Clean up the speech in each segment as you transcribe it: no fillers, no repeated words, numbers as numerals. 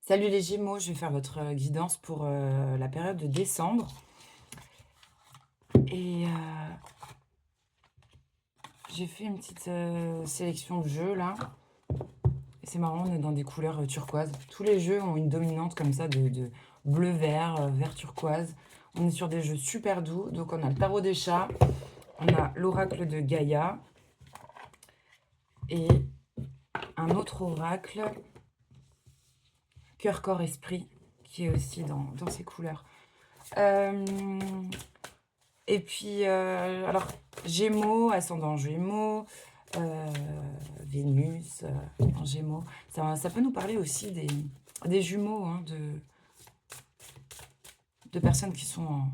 Salut les Gémeaux, je vais faire votre guidance pour la période de décembre. Et j'ai fait une petite sélection de jeux là. Et c'est marrant, on est dans des couleurs turquoises. Tous les jeux ont une dominante comme ça de bleu-vert, vert turquoise. On est sur des jeux super doux. Donc on a le tarot des chats, on a l'oracle de Gaïa et un autre oracle, cœur, corps, esprit, qui est aussi dans ces couleurs. Euh, Et puis, alors, Gémeaux, ascendant Gémeaux, euh, Vénus en Gémeaux. Ça peut nous parler aussi des jumeaux, hein, de personnes qui sont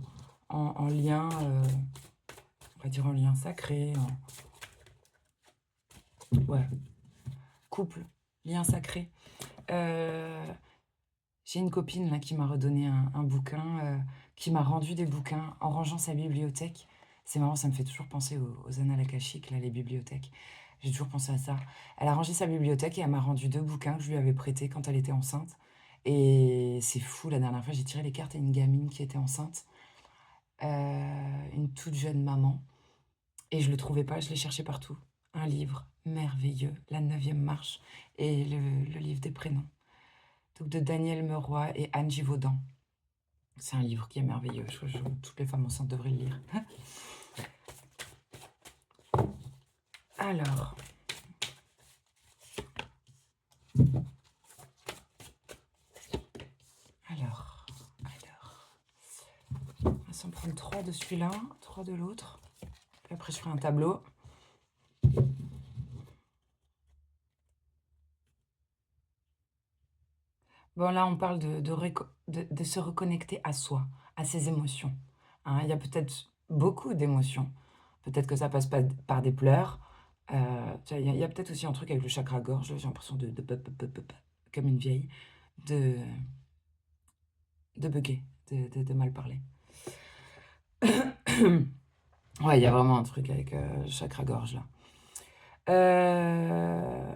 en lien, on va dire en lien sacré, ouais, couple, lien sacré. Euh, j'ai une copine là qui m'a redonné un bouquin, qui m'a rendu des bouquins en rangeant sa bibliothèque. C'est marrant, ça me fait toujours penser aux annales akashiques, là, les bibliothèques. J'ai toujours pensé à ça. Elle a rangé sa bibliothèque et elle m'a rendu 2 bouquins que je lui avais prêtés quand elle était enceinte. Et c'est fou, la dernière fois, j'ai tiré les cartes à une gamine qui était enceinte, une toute jeune maman. Et je le trouvais pas, je l'ai cherché partout. Un livre merveilleux, La Neuvième Marche, et le livre des prénoms. Donc de Daniel Meroy et Anne Givaudan. C'est un livre qui est merveilleux. Toutes les femmes enceintes devraient le lire. Alors, alors. On va s'en prendre 3 de celui-là, 3 de l'autre. Puis après, je ferai un tableau. Bon, là, on parle de se reconnecter à soi, à ses émotions. Hein, il y a peut-être beaucoup d'émotions. Peut-être que ça passe par des pleurs. Il y a peut-être aussi un truc avec le chakra-gorge. J'ai l'impression comme une vieille, de, de bugger, de mal parler. Ouais, il y a vraiment un truc avec le chakra-gorge, là. Euh,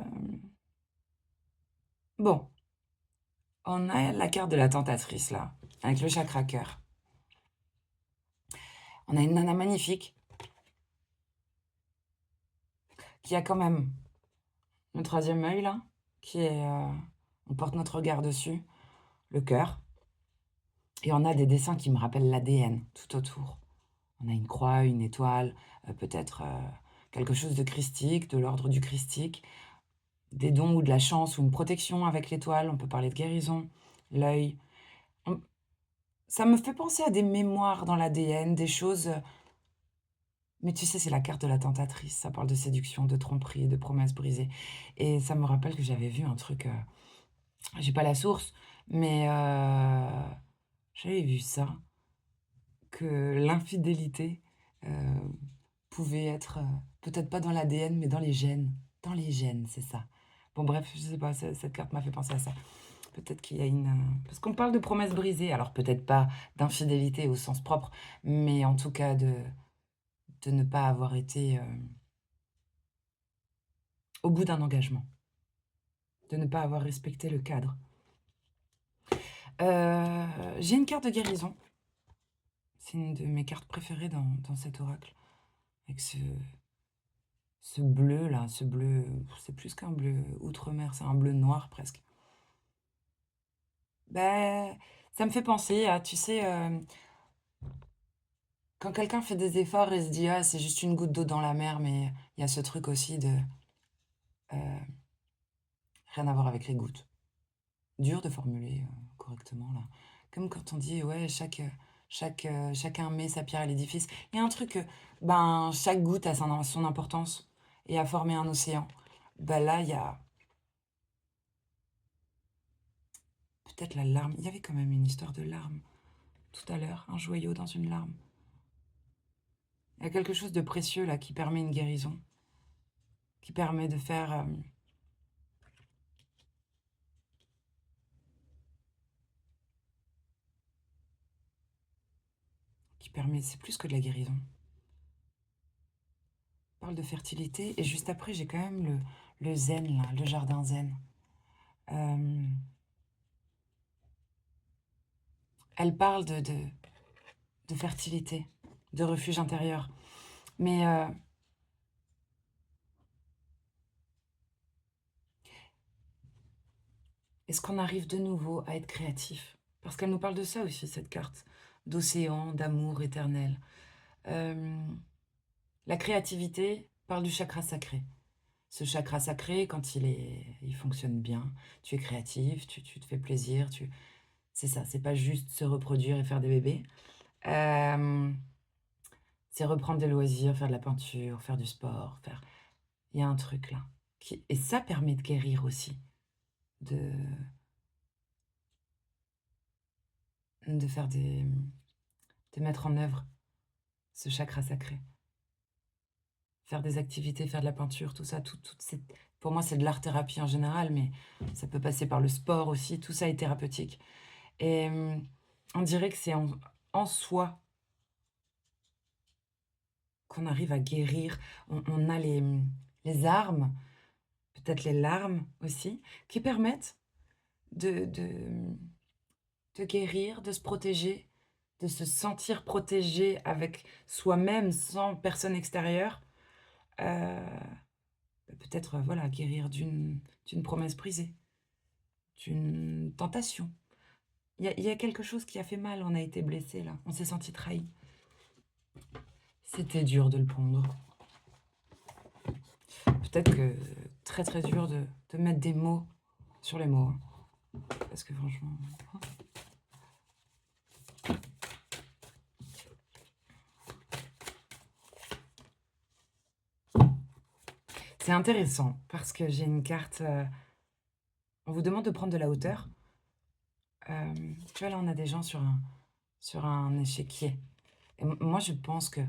Bon, on a la carte de la tentatrice, là, avec le chakra-cœur. On a une nana magnifique qui a quand même le troisième œil, là, qui est... on porte notre regard dessus, le cœur. Et on a des dessins qui me rappellent l'ADN tout autour. On a une croix, une étoile, peut-être quelque chose de christique, de l'ordre du christique, des dons ou de la chance ou une protection avec l'étoile. On peut parler de guérison, l'œil. On- Ça me fait penser à des mémoires dans l'ADN, des choses... mais tu sais, c'est la carte de la tentatrice. Ça parle de séduction, de tromperie, de promesses brisées. Et ça me rappelle que j'avais vu un truc... j'ai pas la source, mais j'avais vu ça, que l'infidélité euh, pouvait être, peut-être pas dans l'ADN, mais dans les gènes. Dans les gènes, c'est ça. Bon, bref, je sais pas, cette carte m'a fait penser à ça. Peut-être qu'il y a une... Parce qu'on parle de promesses brisées, alors peut-être pas d'infidélité au sens propre, mais en tout cas de ne pas avoir été au bout d'un engagement, de ne pas avoir respecté le cadre. J'ai une carte de guérison. C'est une de mes cartes préférées dans cet oracle. Avec ce bleu là, ce bleu, c'est plus qu'un bleu outre-mer, c'est un bleu noir presque. Ben, ça me fait penser à, tu sais, quand quelqu'un fait des efforts et se dit, ah, c'est juste une goutte d'eau dans la mer, mais il y a ce truc aussi de rien à voir avec les gouttes. Dur de formuler correctement là. Comme quand on dit, ouais, chacun met sa pierre à l'édifice. Il y a un truc, ben, chaque goutte a son importance et a formé un océan. Ben là, il y a peut-être la larme. Il y avait quand même une histoire de larme tout à l'heure, un joyau dans une larme. Il y a quelque chose de précieux là qui permet une guérison, qui permet de faire, qui permet, c'est plus que de la guérison. On parle de fertilité et juste après j'ai quand même le zen là, le jardin zen. Euh, Elle parle de fertilité, de refuge intérieur. Mais est-ce qu'on arrive de nouveau à être créatif? Parce qu'elle nous parle de ça aussi, cette carte, d'océan, d'amour éternel. La créativité parle du chakra sacré. Ce chakra sacré, quand il fonctionne bien, tu es créatif, tu te fais plaisir, c'est ça, c'est pas juste se reproduire et faire des bébés. Hem, c'est reprendre des loisirs, faire de la peinture, faire du sport, il y a un truc là qui et ça permet de guérir aussi, de de faire de mettre en œuvre ce chakra sacré. Faire des activités, faire de la peinture, tout ça, toute cette pour moi, c'est de l'art-thérapie en général, mais ça peut passer par le sport aussi, tout ça est thérapeutique et on dirait que c'est en soi qu'on arrive à guérir. On a les armes, peut-être les larmes aussi, qui permettent de de guérir, de se protéger, de se sentir protégé avec soi-même, sans personne extérieure. Heu, peut-être, voilà, guérir d'une promesse brisée, d'une tentation. Il y a quelque chose qui a fait mal, on a été blessé là, on s'est senti trahi. C'était dur de le pondre. Peut-être que très, très dur de mettre des mots sur les mots, hein, parce que franchement c'est intéressant parce que j'ai une carte, on vous demande de prendre de la hauteur. Tu vois, là, on a des gens sur un échiquier et moi, je pense que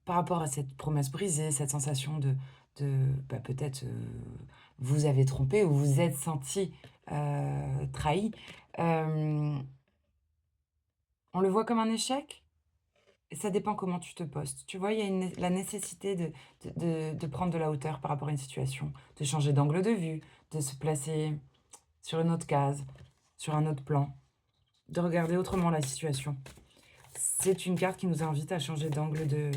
par rapport à cette promesse brisée, cette sensation bah, peut-être, vous avez trompé ou vous êtes senti, trahi, hem, on le voit comme un échec et ça dépend comment tu te postes. Tu vois, il y a la nécessité de prendre de la hauteur par rapport à une situation, de changer d'angle de vue, de se placer sur une autre case, sur un autre plan, de regarder autrement la situation. C'est une carte qui nous invite à changer d'angle de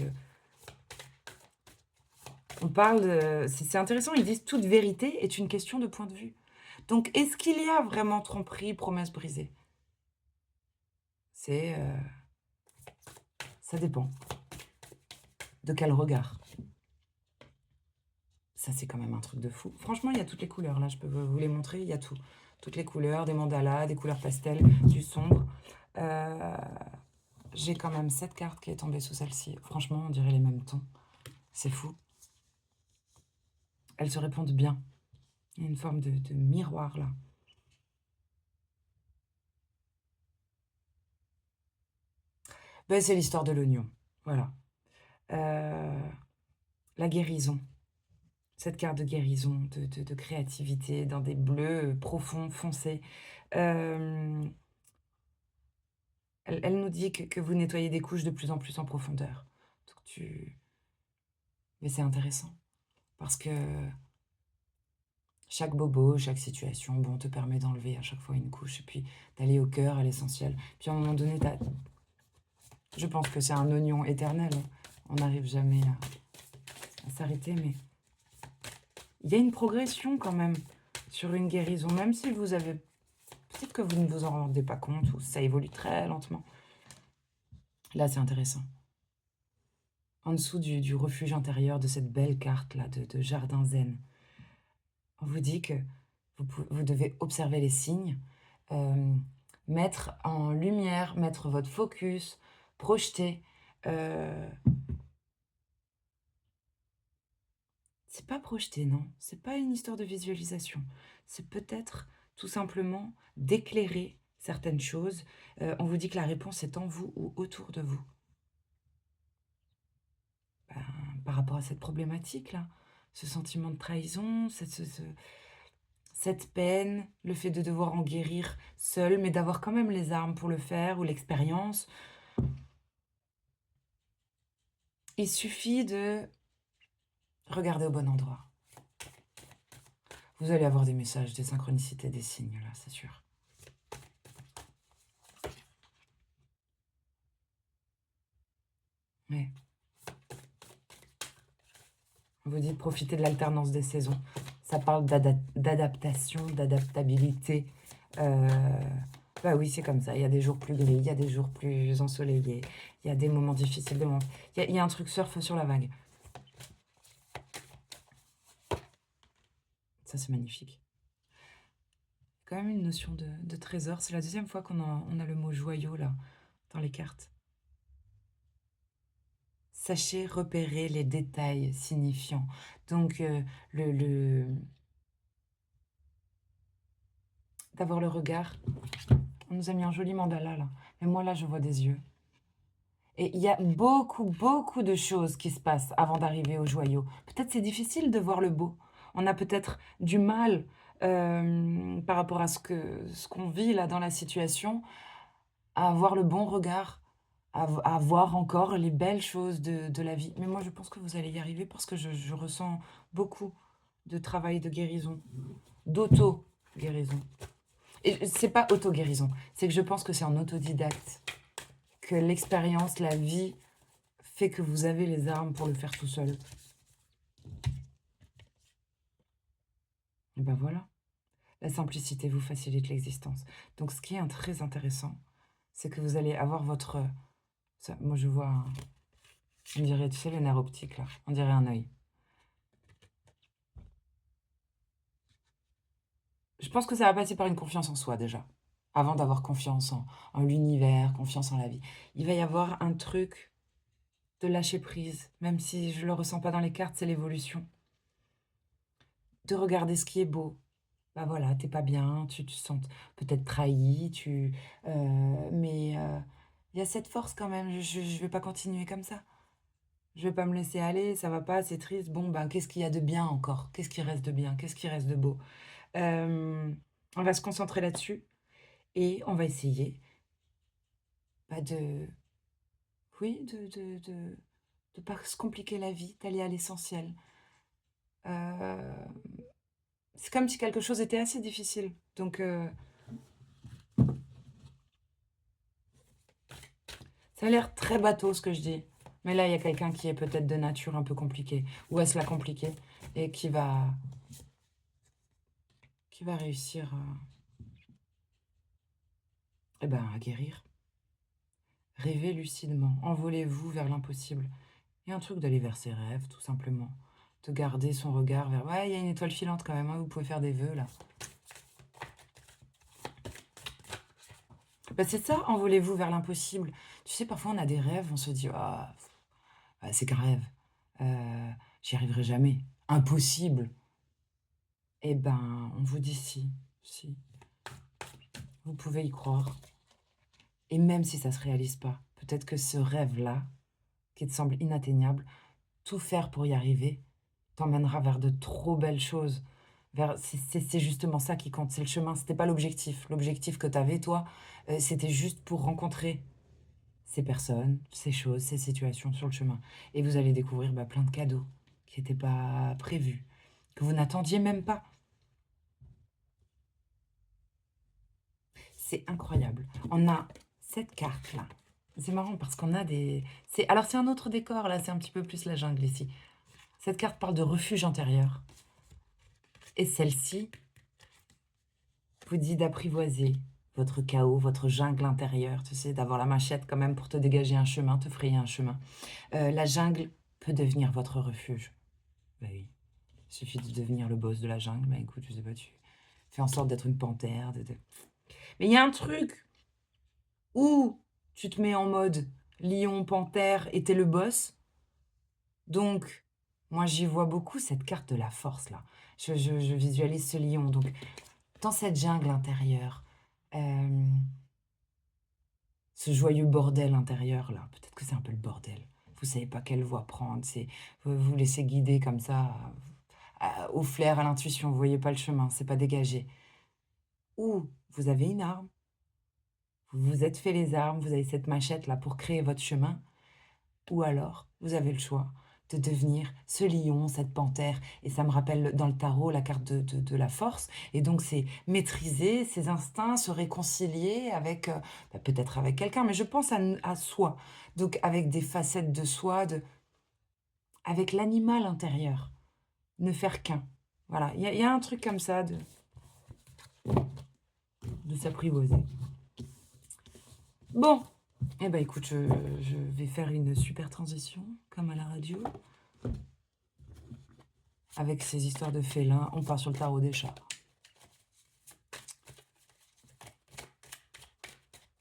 on parle de c'est intéressant, ils disent: «Toute vérité est une question de point de vue». Donc est-ce qu'il y a vraiment tromperie, promesse brisée? C'est, ça dépend. De quel regard? Ça, c'est quand même un truc de fou. Franchement, il y a toutes les couleurs, là, je peux vous les montrer, il y a tout. Toutes les couleurs, des mandalas, des couleurs pastel, du sombre. Heu, j'ai quand même cette carte qui est tombée sous celle-ci. Franchement, on dirait les mêmes tons. C'est fou. Elles se répondent bien. Il y a une forme de miroir, là. Beh, c'est l'histoire de l'oignon, voilà. Heu, la guérison. Cette carte de guérison, de créativité dans des bleus, profonds, foncés. Hem, elle nous dit que vous nettoyez des couches de plus en plus en profondeur. Donc mais c'est intéressant parce que chaque bobo, chaque situation, bon, te permet d'enlever à chaque fois une couche et puis d'aller au cœur, à l'essentiel. Puis à un moment donné, je pense que c'est un oignon éternel, hein. On n'arrive jamais à s'arrêter, mais il y a une progression quand même sur une guérison, même si vous avez peut-être que vous ne vous en rendez pas compte ou ça évolue très lentement. Là, c'est intéressant. En dessous du refuge intérieur de cette belle carte-là de jardin zen, on vous dit que vous devez observer les signes, hem, mettre en lumière, mettre votre focus, projeter. Heu, c'est pas projeter, non, c'est pas une histoire de visualisation. C'est peut-être tout simplement d'éclairer certaines choses. On vous dit que la réponse est en vous ou autour de vous. Ben, par rapport à cette problématique-là, ce sentiment de trahison, cette peine, le fait de devoir en guérir seul, mais d'avoir quand même les armes pour le faire ou l'expérience. Il suffit de regarder au bon endroit. Vous allez avoir des messages, des synchronicités, des signes là, c'est sûr. Ouais. On vous dit de profiter de l'alternance des saisons. Ça parle d'adaptation, d'adaptabilité. Euh, Bah oui, c'est comme ça. Il y a des jours plus gris, il y a des jours plus ensoleillés, il y a des moments difficiles, des moments... il y a un truc surf sur la vague. Ça, c'est magnifique. Quand même une notion de trésor. C'est la deuxième fois on a le mot joyau, là, dans les cartes. Sachez repérer les détails signifiants. Donc, d'avoir le regard. On nous a mis un joli mandala, là. Mais moi, là, je vois des yeux. Et il y a beaucoup, beaucoup de choses qui se passent avant d'arriver au joyau. Peut-être c'est difficile de voir le beau. On a peut-être du mal par rapport à ce qu'on vit là dans la situation, à avoir le bon regard, à voir encore les belles choses de la vie. Mais moi, je pense que vous allez y arriver parce que je ressens beaucoup de travail de guérison, d'auto-guérison. Et c'est pas auto-guérison, c'est que je pense que c'est en autodidacte, que l'expérience, la vie fait que vous avez les armes pour le faire tout seul. Et ben voilà, la simplicité vous facilite l'existence. Donc ce qui est très intéressant, c'est que vous allez avoir votre... ça, moi je vois, on dirait, tu sais, le nerf optique là, on dirait un œil. Je pense que ça va passer par une confiance en soi déjà, avant d'avoir confiance en l'univers, confiance en la vie. Il va y avoir un truc de lâcher prise, même si je le ressens pas dans les cartes, c'est l'évolution. De regarder ce qui est beau. Bah voilà, t'es pas bien, tu te sens peut-être trahi, mais il y a cette force quand même. Je vais pas continuer comme ça. Je vais pas me laisser aller, ça va pas, c'est triste. Bon, ben qu'est-ce qu'il y a de bien encore? Qu'est-ce qui reste de bien? Qu'est-ce qui reste de beau? Euh, on va se concentrer là-dessus et on va essayer bah, oui, de pas se compliquer la vie, d'aller à l'essentiel. Euh, c'est comme si quelque chose était assez difficile. Donc, ça a l'air très bateau ce que je dis. Mais là, il y a quelqu'un qui est peut-être de nature un peu compliquée. Ou est-ce la compliquée? Et qui va réussir eh ben, à guérir. Rêvez lucidement. Envolez-vous vers l'impossible. Il y a un truc d'aller vers ses rêves, tout simplement. De garder son regard vers... Ouais, il y a une étoile filante quand même. Hein, vous pouvez faire des vœux, là. Bah, c'est ça, envolez-vous vers l'impossible. Tu sais, parfois, on a des rêves, on se dit... Ah, c'est qu'un rêve. J'y arriverai jamais. Impossible. Eh ben, on vous dit si, si, vous pouvez y croire. Et même si ça ne se réalise pas, peut-être que ce rêve-là, qui te semble inatteignable, tout faire pour y arriver, t'emmènera vers de trop belles choses. C'est justement ça qui compte, c'est le chemin, c'était pas l'objectif. L'objectif que tu avais, toi, c'était juste pour rencontrer ces personnes, ces choses, ces situations sur le chemin. Et vous allez découvrir bah, plein de cadeaux qui n'étaient pas prévus, que vous n'attendiez même pas. C'est incroyable. On a cette carte-là. C'est marrant parce qu'on a des... Alors c'est un autre décor, là, c'est un petit peu plus la jungle ici. Cette carte parle de refuge intérieur. Et celle-ci vous dit d'apprivoiser votre chaos, votre jungle intérieure, tu sais, d'avoir la machette quand même pour te dégager un chemin, te frayer un chemin. La jungle peut devenir votre refuge. Bah oui, il suffit de devenir le boss de la jungle. Bah écoute, je sais pas, tu fais en sorte d'être une panthère. Mais il y a un truc où tu te mets en mode lion, panthère et t'es le boss. Donc, moi, j'y vois beaucoup cette carte de la force, là. Je visualise ce lion. Donc, dans cette jungle intérieure, euh, ce joyeux bordel intérieur, là, peut-être que c'est un peu le bordel. Vous savez pas quelle voie prendre. Vous vous laissez guider comme ça, au flair, à l'intuition. Vous voyez pas le chemin, c'est pas dégagé. Ou vous avez une arme, vous vous êtes fait les armes, vous avez cette machette là pour créer votre chemin. Ou alors, vous avez le choix de devenir ce lion, cette panthère. Et ça me rappelle dans le tarot la carte de la force. Et donc, c'est maîtriser ses instincts, se réconcilier avec, peut-être avec quelqu'un, mais je pense à soi. Donc, avec des facettes de soi, avec l'animal intérieur. Ne faire qu'un. Voilà, il y a un truc comme ça de s'apprivoiser. Bon, eh ben écoute, je vais faire une super transition, comme à la radio. Avec ces histoires de félins, on part sur le tarot des chats.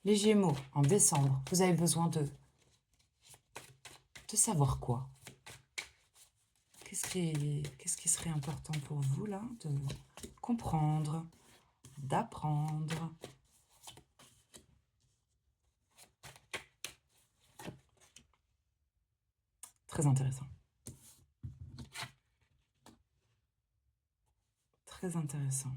Les Gémeaux, en décembre, vous avez besoin de savoir quoi? Qu'est-ce qui serait important pour vous, là? De comprendre, d'apprendre. Très intéressant. Très intéressant.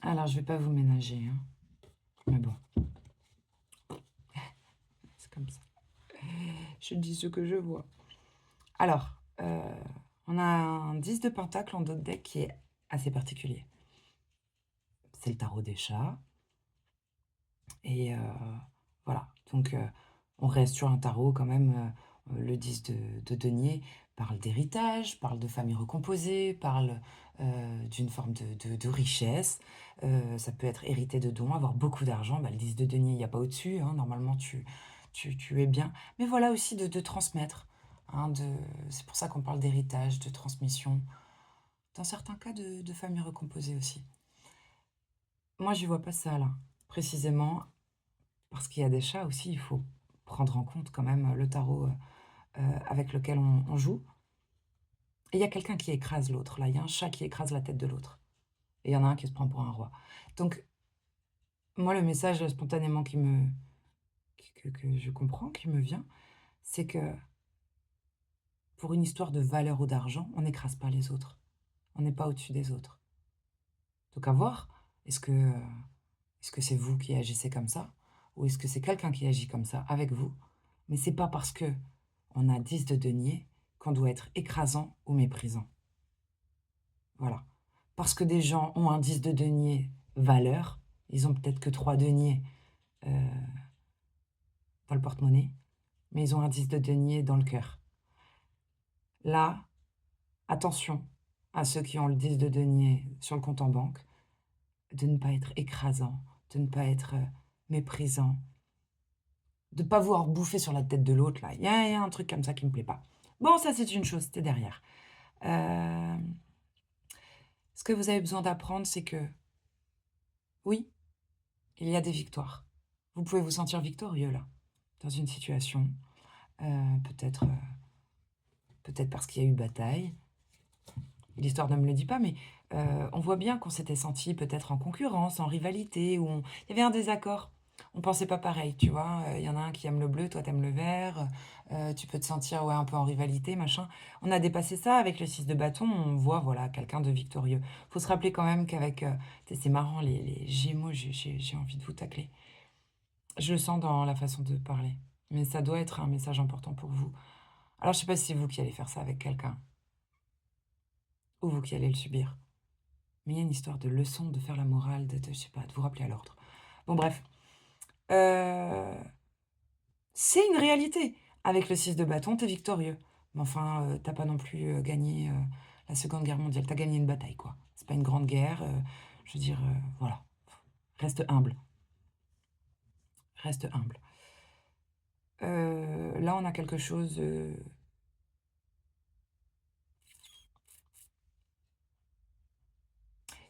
Alors, je vais pas vous ménager, hein. Mais bon, c'est comme ça. Je dis ce que je vois. Alors, on a un 10 de pentacle en dos de deck qui est assez particulier. C'est le tarot des chats. Et voilà, donc on reste sur un tarot quand même, le 10 de denier parle d'héritage, parle de famille recomposée, parle d'une forme de richesse. Ça peut être hérité de dons, avoir beaucoup d'argent. Bah, le 10 de denier, il n'y a pas au-dessus, hein, normalement tu es bien. Mais voilà aussi de transmettre, hein, c'est pour ça qu'on parle d'héritage, de transmission, dans certains cas de famille recomposée aussi. Moi, je vois pas ça là, précisément. Parce qu'il y a des chats aussi, il faut prendre en compte quand même le tarot avec lequel on joue. Et il y a quelqu'un qui écrase l'autre, là. Il y a un chat qui écrase la tête de l'autre. Et il y en a un qui se prend pour un roi. Donc, moi, le message spontanément que je comprends, qui me vient, c'est que pour une histoire de valeur ou d'argent, on n'écrase pas les autres. On n'est pas au-dessus des autres. Donc, à voir, est-ce que c'est vous qui agissez comme ça? Ou est-ce que c'est quelqu'un qui agit comme ça avec vous? Mais c'est pas parce que on a 10 de denier qu'on doit être écrasant ou méprisant. Voilà. Parce que des gens ont un 10 de denier valeur, ils ont peut-être que 3 deniers dans le porte-monnaie, mais ils ont un 10 de denier dans le cœur. Là, attention à ceux qui ont le 10 de denier sur le compte en banque, de ne pas être écrasant, de ne pas être méprisant, de ne pas vouloir bouffer sur la tête de l'autre. Là, il y a un truc comme ça qui me plaît pas. Bon, ça c'est une chose, c'était derrière. Ce que vous avez besoin d'apprendre, c'est que oui, il y a des victoires. Vous pouvez vous sentir victorieux là, dans une situation, peut-être peut-être parce qu'il y a eu bataille. L'histoire ne me le dit pas, mais on voit bien qu'on s'était senti peut-être en concurrence, en rivalité, où il y avait un désaccord. On pensait pas pareil, tu vois. Il y en a un qui aime le bleu, toi t'aimes le vert. Tu peux te sentir ouais, un peu en rivalité, machin. On a dépassé ça avec le 6 de bâton. On voit voilà quelqu'un de victorieux. Faut se rappeler quand même qu'avec... c'est marrant, les Gémeaux, j'ai envie de vous tacler. Je le sens dans la façon de parler. Mais ça doit être un message important pour vous. Alors je sais pas si c'est vous qui allez faire ça avec quelqu'un. Ou vous qui allez le subir. Mais il y a une histoire de leçon, de faire la morale, je sais pas, de vous rappeler à l'ordre. Bon, bref. C'est une réalité. Avec le 6 de bâton, t'es victorieux. Mais enfin, t'as pas non plus gagné la Seconde Guerre mondiale. T'as gagné une bataille, quoi. C'est pas une grande guerre. Je veux dire, voilà. Reste humble. Reste humble. Là, on a quelque chose...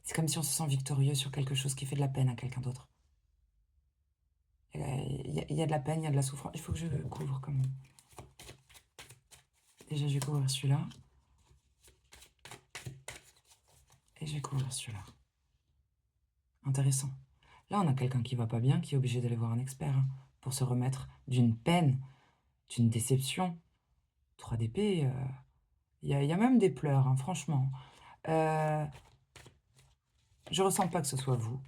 c'est comme si on se sent victorieux sur quelque chose qui fait de la peine à quelqu'un d'autre. Il y a de la peine, il y a de la souffrance. Il faut que je couvre quand même. Déjà, je vais couvrir celui-là. Et je vais couvrir celui-là. Intéressant. Là, on a quelqu'un qui va pas bien, qui est obligé d'aller voir un expert hein, pour se remettre d'une peine, d'une déception. 3 d'épée, il y a même des pleurs, hein, franchement. Je ressens pas que ce soit vous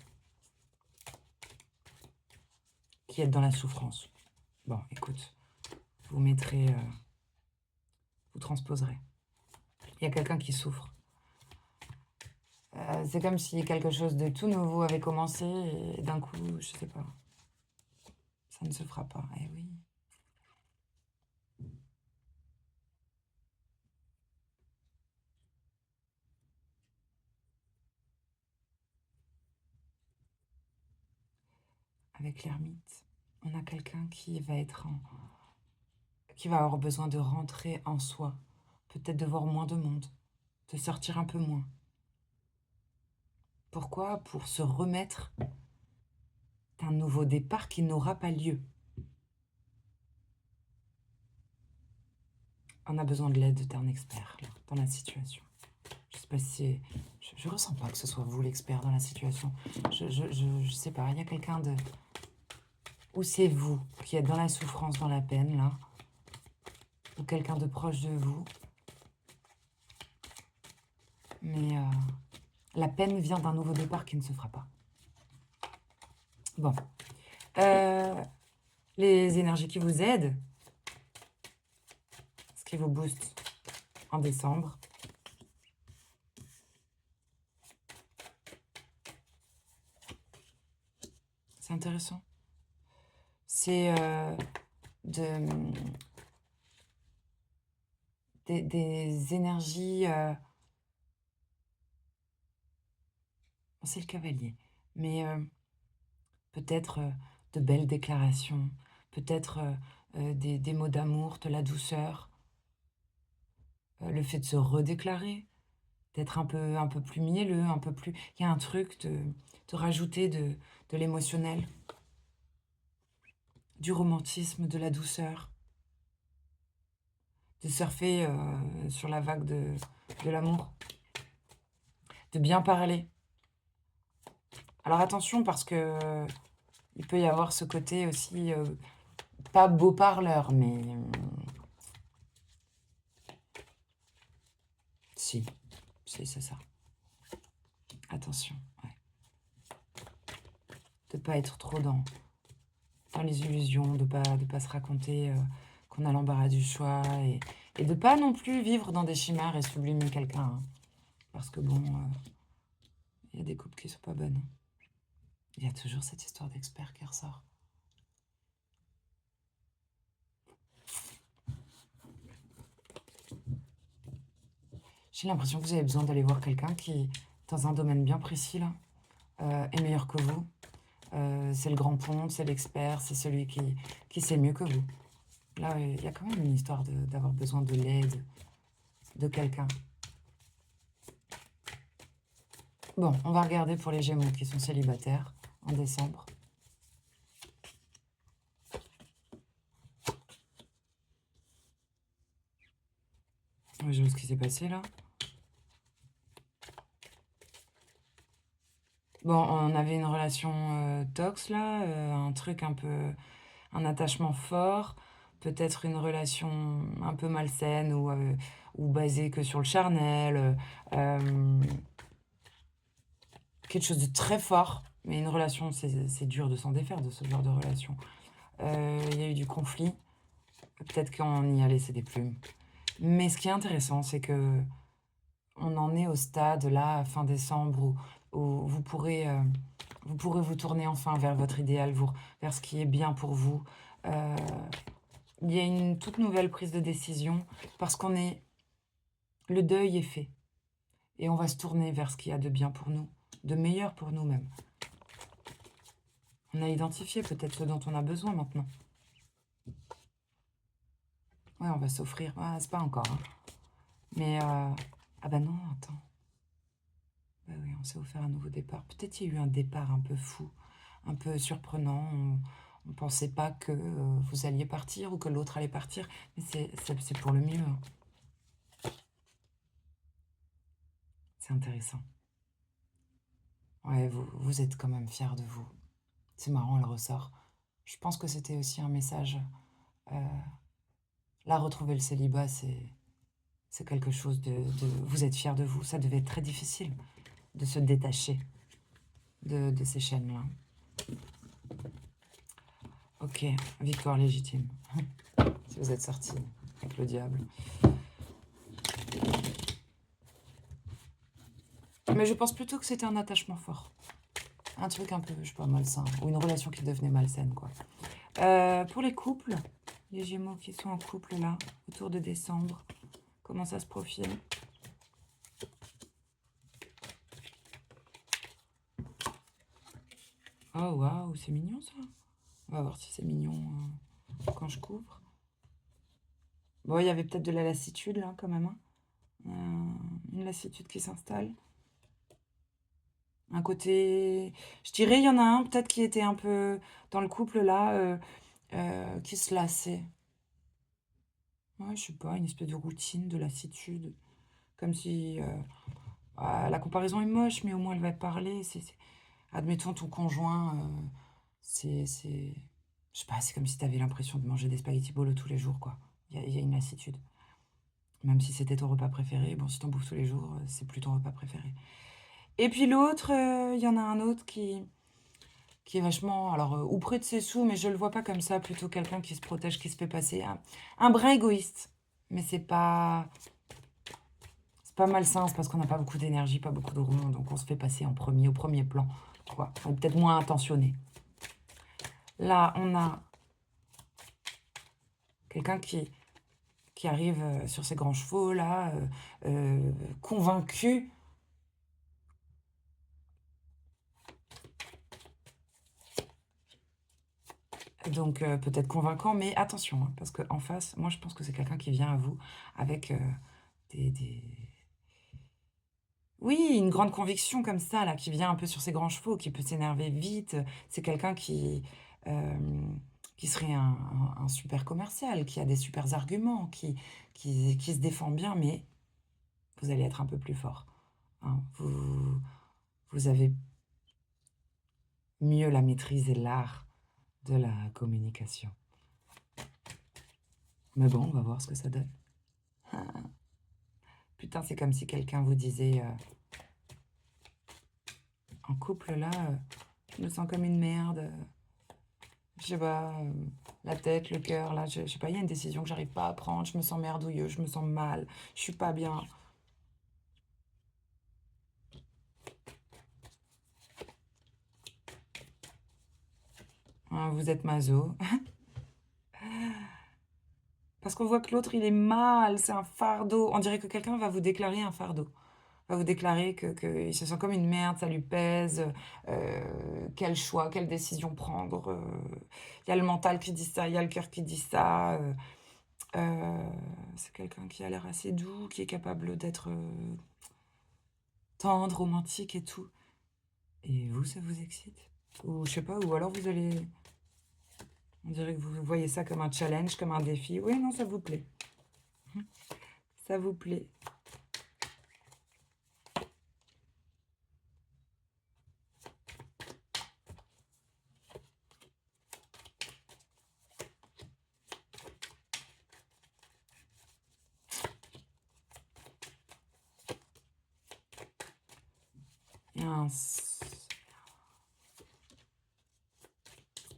qui êtes dans la souffrance. Bon, écoute, vous mettrez, vous transposerez. Il y a quelqu'un qui souffre. C'est comme si quelque chose de tout nouveau avait commencé et d'un coup, je sais pas, ça ne se fera pas. Eh oui. Avec l'ermite, on a quelqu'un qui va qui va avoir besoin de rentrer en soi, peut-être de voir moins de monde, de sortir un peu moins. Pourquoi? Pour se remettre d'un nouveau départ qui n'aura pas lieu. On a besoin de l'aide d'un expert là, dans la situation. Je sais pas si c'est... Je ressens pas que ce soit vous l'expert dans la situation. Je sais pas, il y a quelqu'un de... Ou c'est vous qui êtes dans la souffrance, dans la peine, là. Ou quelqu'un de proche de vous. Mais la peine vient d'un nouveau départ qui ne se fera pas. Bon. Les énergies qui vous aident, ce qui vous booste en décembre. C'est intéressant. C'est des énergies... c'est le cavalier. Mais peut-être de belles déclarations, peut-être des mots d'amour, de la douceur, le fait de se redéclarer, d'être un peu plus mielleux, un peu plus... Il y a un truc de rajouter de l'émotionnel, du romantisme, de la douceur, de surfer sur la vague de l'amour, de bien parler. Alors attention parce que il peut y avoir ce côté aussi, pas beau parleur, mais si, c'est ça. Attention, ouais. De pas être trop dans les illusions, de pas se raconter qu'on a l'embarras du choix et de pas non plus vivre dans des chimères et sublimer quelqu'un. Hein. Parce que bon, il y a des couples qui sont pas bonnes. Il y a toujours cette histoire d'expert qui ressort. J'ai l'impression que vous avez besoin d'aller voir quelqu'un qui, dans un domaine bien précis, là, est meilleur que vous. C'est le grand pont, c'est l'expert, c'est celui qui sait mieux que vous. Là, il y a quand même une histoire d'avoir besoin de l'aide de quelqu'un. Bon, on va regarder pour les Gémeaux qui sont célibataires en décembre. Je vois ce qui s'est passé là. Bon, on avait une relation tox là, un truc un peu... un attachement fort, peut-être une relation un peu malsaine ou basée que sur le charnel, quelque chose de très fort, mais une relation, c'est dur de s'en défaire de ce genre de relation. Il y a eu du conflit, peut-être qu'on y a laissé des plumes. Mais ce qui est intéressant, c'est que on en est au stade, là, fin décembre, où vous pourrez vous tourner enfin vers votre idéal, vers ce qui est bien pour vous. Il y a une toute nouvelle prise de décision, parce le deuil est fait. Et on va se tourner vers ce qu'il y a de bien pour nous, de meilleur pour nous-mêmes. On a identifié peut-être ce dont on a besoin maintenant. Ouais, on va s'offrir. Ah, c'est pas encore. Hein. Mais, ah bah non, attends. Bah oui, on s'est offert un nouveau départ. Peut-être qu'il y a eu un départ un peu fou, un peu surprenant. On ne pensait pas que vous alliez partir ou que l'autre allait partir. Mais c'est pour le mieux. Hein. C'est intéressant. Ouais, vous êtes quand même fiers de vous. C'est marrant, elle ressort. Je pense que c'était aussi un message. Là, retrouver le célibat, c'est quelque chose de... Vous êtes fiers de vous. Ça devait être très difficile de se détacher. de ces chaînes-là. Ok, victoire légitime. Si vous êtes sorti avec le diable. Mais je pense plutôt que c'était un attachement fort. Un truc un peu, je sais pas, malsain. Ou une relation qui devenait malsaine, quoi. Pour les couples, les Gémeaux qui sont en couple, là, autour de décembre, comment ça se profile? Oh, waouh, c'est mignon, ça. On va voir si c'est mignon quand je couvre. Bon, il y avait peut-être de la lassitude, là, quand même. Hein. Une lassitude qui s'installe. Un côté... Je dirais, il y en a un, peut-être, qui était un peu... Dans le couple, là, qui se lassait. Ouais, je sais pas, une espèce de routine, de lassitude. Comme si... la comparaison est moche, mais au moins, elle va parler. Admettons, ton conjoint, c'est... Je sais pas, c'est comme si tu avais l'impression de manger des spaghettis bolo tous les jours, quoi. Il y a une lassitude. Même si c'était ton repas préféré, bon, si t'en bouffes tous les jours, c'est plus ton repas préféré. Et puis l'autre, il y en a un autre qui est vachement, alors, ou près de ses sous, mais je le vois pas comme ça, plutôt quelqu'un qui se protège, qui se fait passer un brin égoïste. Mais c'est pas malsain, c'est parce qu'on n'a pas beaucoup d'énergie, pas beaucoup de roulement, donc on se fait passer au premier plan, quoi. On est peut-être moins intentionné. Là, on a quelqu'un qui arrive sur ses grands chevaux, là, convaincu. Donc peut-être convaincant, mais attention, hein, parce qu'en face, moi je pense que c'est quelqu'un qui vient à vous avec des... Oui, une grande conviction comme ça, là, qui vient un peu sur ses grands chevaux, qui peut s'énerver vite. C'est quelqu'un qui serait un super commercial, qui a des super arguments, qui se défend bien, mais vous allez être un peu plus fort. Hein. Vous avez mieux la maîtrise et l'art de la communication. Mais bon, on va voir ce que ça donne. Putain, c'est comme si quelqu'un vous disait en couple là, je me sens comme une merde. Je sais pas, la tête, le cœur, là, je sais pas, il y a une décision que j'arrive pas à prendre, je me sens merdouilleux, je me sens mal, je suis pas bien. Hein, vous êtes maso. Parce qu'on voit que l'autre, il est mal, c'est un fardeau. On dirait que quelqu'un va vous déclarer un fardeau. Va vous déclarer qu'il se sent comme une merde, ça lui pèse, quel choix, quelle décision prendre. Il y a le mental qui dit ça, il y a le cœur qui dit ça. C'est quelqu'un qui a l'air assez doux, qui est capable d'être tendre, romantique et tout. Et vous, ça vous excite? Ou je sais pas, ou alors vous allez... On dirait que vous voyez ça comme un challenge, comme un défi. Oui, non, ça vous plaît. Ça vous plaît. Il y a un...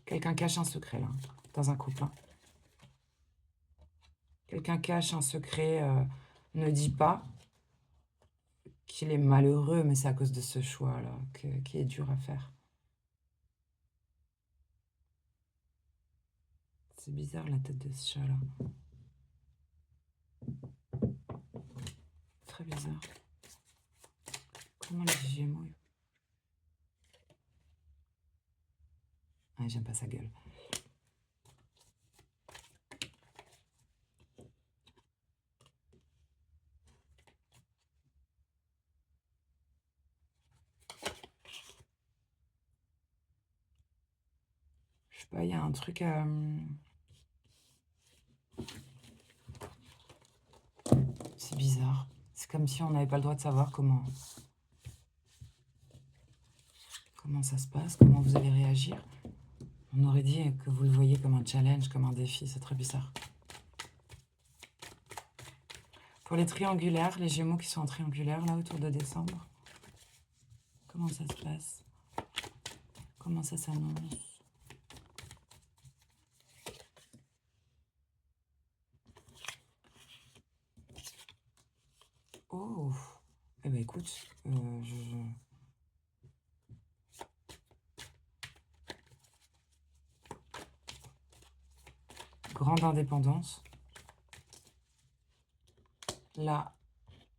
Quelqu'un cache un secret, là, dans un couple. Hein. Quelqu'un cache un secret, ne dit pas qu'il est malheureux, mais c'est à cause de ce choix-là qui est dur à faire. C'est bizarre, la tête de ce chat-là. Très bizarre. Comment les Gémeaux... Ah, j'aime pas sa gueule. Je sais pas, il y a un truc... C'est bizarre. C'est comme si on n'avait pas le droit de savoir comment ça se passe, comment vous allez réagir. On aurait dit que vous le voyez comme un challenge, comme un défi. C'est très bizarre. Pour les triangulaires, les Gémeaux qui sont en triangulaire, là, autour de décembre, comment ça se passe? comment ça s'annonce? Oh! Eh ben écoute, grande indépendance. Là,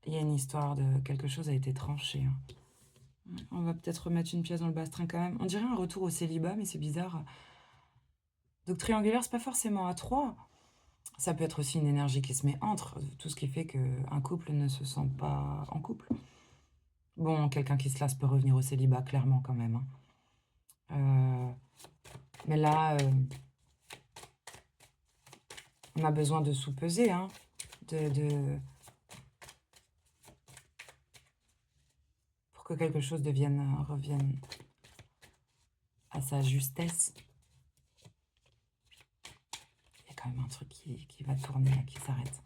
il y a une histoire de quelque chose a été tranché, hein. On va peut-être remettre une pièce dans le bastring quand même. On dirait un retour au célibat, mais c'est bizarre. Donc triangulaire, c'est pas forcément à 3. Ça peut être aussi une énergie qui se met entre, tout ce qui fait qu'un couple ne se sent pas en couple. Bon, quelqu'un qui se lasse peut revenir au célibat, clairement, quand même, hein. Mais là, on a besoin de sous-peser, hein, pour que quelque chose revienne à sa justesse. Il y a quand même un truc qui va tourner, là, qui s'arrête.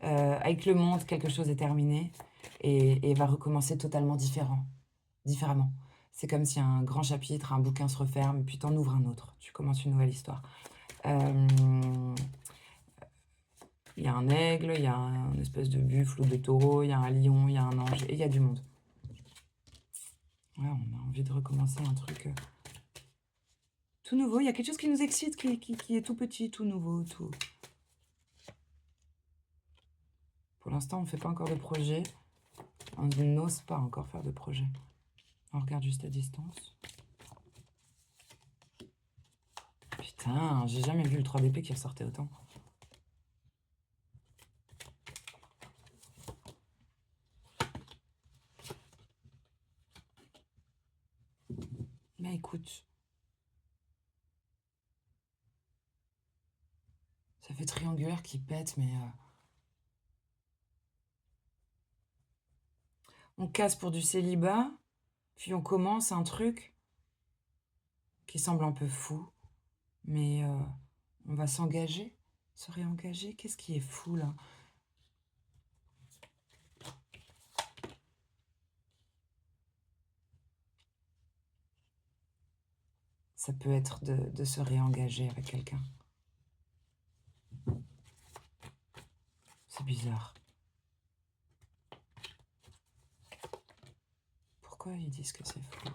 Avec le monde, quelque chose est terminé et va recommencer totalement différemment. C'est comme si un grand chapitre, un bouquin se referme, puis t'en ouvres un autre. Tu commences une nouvelle histoire. Il y a un aigle, il y a une espèce de buffle ou de taureau, il y a un lion, il y a un ange, et il y a du monde. Ouais, on a envie de recommencer un truc tout nouveau. Il y a quelque chose qui nous excite, qui est tout petit, tout nouveau, tout... Pour l'instant, on ne fait pas encore de projet. On n'ose pas encore faire de projet. On regarde juste à distance. Putain, j'ai jamais vu le 3 d'épée qui ressortait autant. Mais écoute, ça fait triangulaire qui pète, mais... on casse pour du célibat, puis on commence un truc qui semble un peu fou, mais on va s'engager, se réengager. Qu'est-ce qui est fou, là? Ça peut être de se réengager avec quelqu'un. C'est bizarre. Pourquoi ils disent que c'est fou?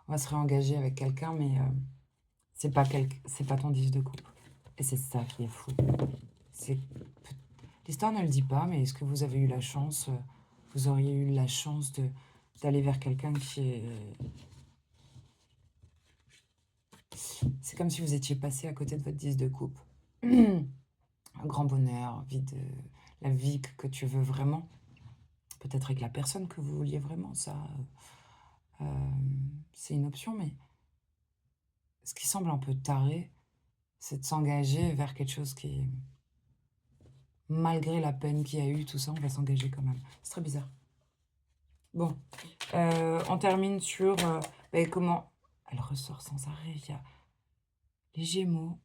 On va se réengager avec quelqu'un, mais c'est pas ton 10 de coupe. Et c'est ça qui est fou. L'histoire ne le dit pas, mais est-ce que vous avez eu la chance, vous auriez eu la chance d'aller vers quelqu'un qui est... C'est comme si vous étiez passé à côté de votre 10 de coupe. Un grand bonheur, la vie que tu veux vraiment. Peut-être avec la personne que vous vouliez vraiment, ça, c'est une option, mais ce qui semble un peu taré, c'est de s'engager vers quelque chose qui, malgré la peine qu'il y a eu, tout ça, on va s'engager quand même. C'est très bizarre. Bon, on termine sur comment... Elle ressort sans arrêt, il y a les Gémeaux.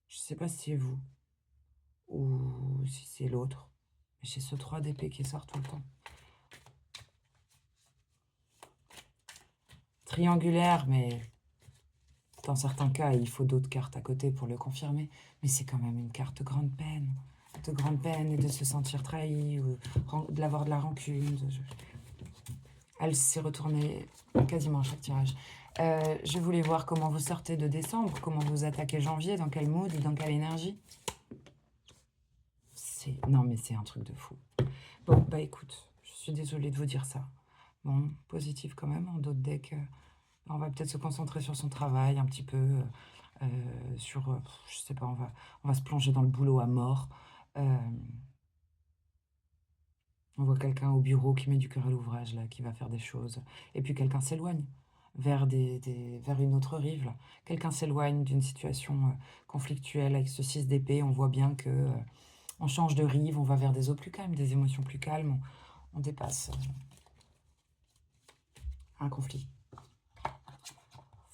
Je sais pas si c'est vous ou si c'est l'autre. Mais j'ai ce 3 d'épée qui sort tout le temps. Triangulaire, mais dans certains cas, il faut d'autres cartes à côté pour le confirmer. Mais c'est quand même une carte de grande peine et de se sentir trahi, ou d'avoir de la rancune. Elle s'est retournée quasiment à chaque tirage. Je voulais voir comment vous sortez de décembre, comment vous attaquez janvier, dans quel mood, dans quelle énergie. Non, mais c'est un truc de fou. Bon, bah écoute, je suis désolée de vous dire ça. Bon, positif quand même, en d'autres decks... on va peut-être se concentrer sur son travail un petit peu, sur, je sais pas, on va se plonger dans le boulot à mort. On voit quelqu'un au bureau qui met du cœur à l'ouvrage, là, qui va faire des choses. Et puis quelqu'un s'éloigne vers une autre rive, là. Quelqu'un s'éloigne d'une situation conflictuelle avec ce 6 d'épée. On voit bien que on change de rive, on va vers des eaux plus calmes, des émotions plus calmes. On dépasse un conflit.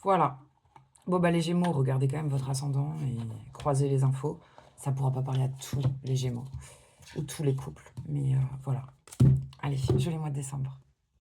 Voilà. Bon, bah les Gémeaux, regardez quand même votre ascendant et croisez les infos. Ça ne pourra pas parler à tous les Gémeaux ou tous les couples, mais voilà. Allez, joli mois de décembre.